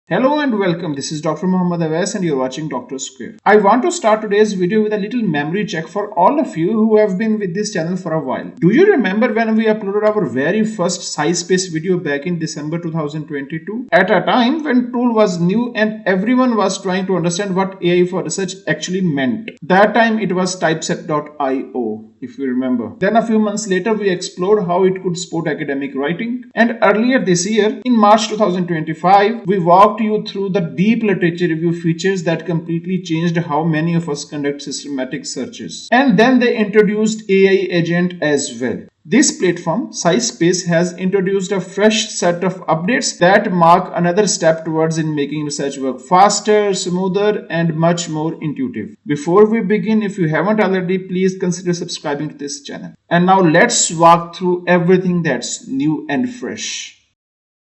Hello and welcome. This is Dr. Muhammad Awais and you're watching Dr. Square. I want to start today's video with a little memory check for all of you who have been with this channel for a while. Do you remember when we uploaded our very first SciSpace video back in December 2022? At a time when tool was new and everyone was trying to understand what AI for research actually meant. That time it was typeset.io. If you remember. Then a few months later, we explored how it could support academic writing. And earlier this year, in March 2025, we walked you through the deep literature review features that completely changed how many of us conduct systematic searches. And then they introduced AI agent as well. This platform, SciSpace, has introduced a fresh set of updates that mark another step towards in making research work faster, smoother, and much more intuitive. Before we begin, if you haven't already, please consider subscribing to this channel. And now let's walk through everything that's new and fresh.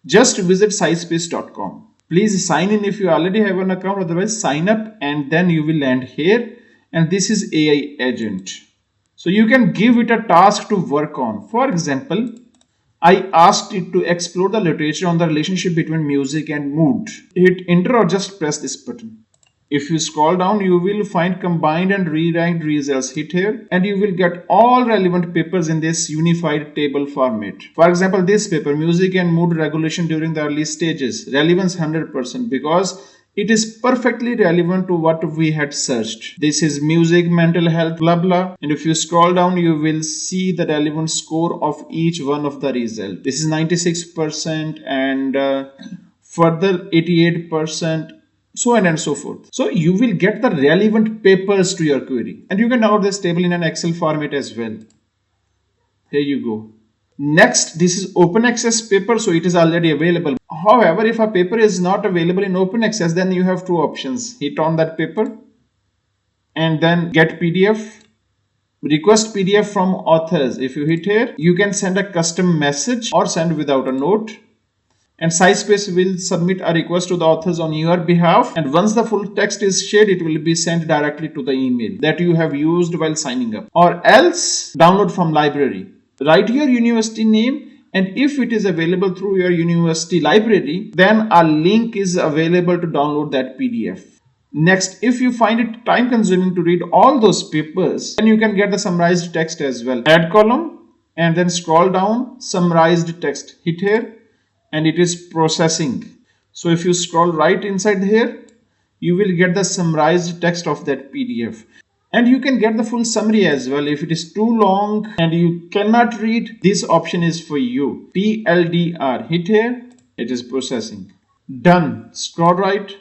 Just visit scispace.com. Please sign in if you already have an account, otherwise sign up and then you will land here. And this is AI agent. So you can give it a task to work on. For example, I asked it to explore the literature on the relationship between music and mood. Hit enter or just press this button. If you scroll down, you will find combined and rewrite results. Hit here and you will get all relevant papers in this unified table format. For example, this paper, music and mood regulation during the early stages, relevance 100% because it is perfectly relevant to what we had searched. This is music, mental health, blah blah. And if you scroll down, you will see the relevant score of each one of the results. This is 96% and further 88%. So on and so forth. So you will get the relevant papers to your query. And you can download this table in an Excel format as well. Here you go. Next, this is open access paper, so it is already available. However, if a paper is not available in open access, then you have two options. Hit on that paper and then get PDF. Request PDF from authors. If you hit here, you can send a custom message or send without a note. And SciSpace will submit a request to the authors on your behalf. And once the full text is shared, it will be sent directly to the email that you have used while signing up. Or else, download from library. Write your university name, and if it is available through your university library, then a link is available to download that PDF. Next, if you find it time consuming to read all those papers, then you can get the summarized text as well. Add column and then scroll down, summarized text. Hit here and it is processing. So if you scroll right inside here, you will get the summarized text of that PDF. And you can get the full summary as well. If it is too long and you cannot read, this option is for you. PLDR. Hit here. It is processing. Done. Scroll right.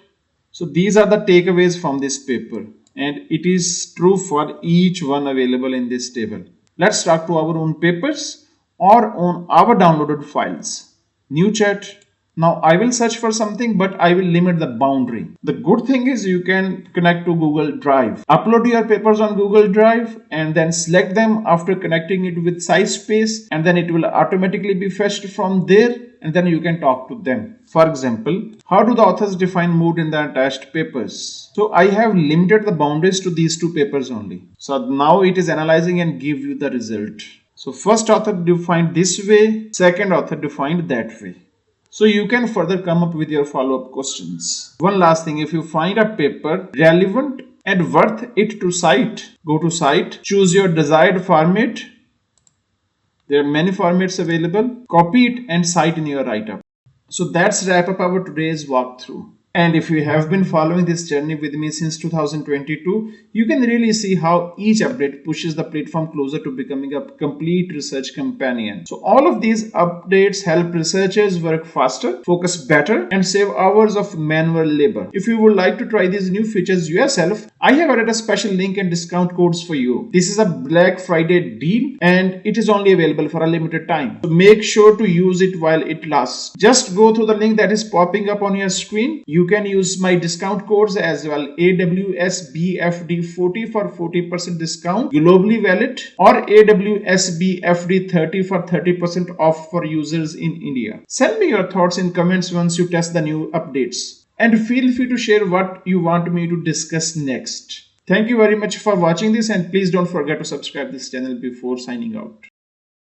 So these are the takeaways from this paper. And it is true for each one available in this table. Let's talk to our own papers or on our downloaded files. New chat. Now I will search for something, but I will limit the boundary. The good thing is you can connect to Google Drive. Upload your papers on Google Drive and then select them after connecting it with SciSpace, and then it will automatically be fetched from there and then you can talk to them. For example, how do the authors define mood in the attached papers? So I have limited the boundaries to these two papers only. So now it is analyzing and give you the result. So first author defined this way, second author defined that way. So you can further come up with your follow-up questions. One last thing, if you find a paper relevant and worth it to cite, go to cite, choose your desired format. There are many formats available. Copy it and cite in your write-up. So that's wrap up our today's walkthrough. And if you have been following this journey with me since 2022, you can really see how each update pushes the platform closer to becoming a complete research companion. So all of these updates help researchers work faster, focus better, and save hours of manual labor. If you would like to try these new features yourself, I have added a special link and discount codes for you. This is a Black Friday deal and it is only available for a limited time. So make sure to use it while it lasts. Just go through the link that is popping up on your screen. You can use my discount codes as well. AWSBFD40 for 40% discount, globally valid, or AWSBFD30 for 30% off for users in India. Send me your thoughts in comments once you test the new updates. And feel free to share what you want me to discuss next. Thank you very much for watching this and please don't forget to subscribe this channel before signing out.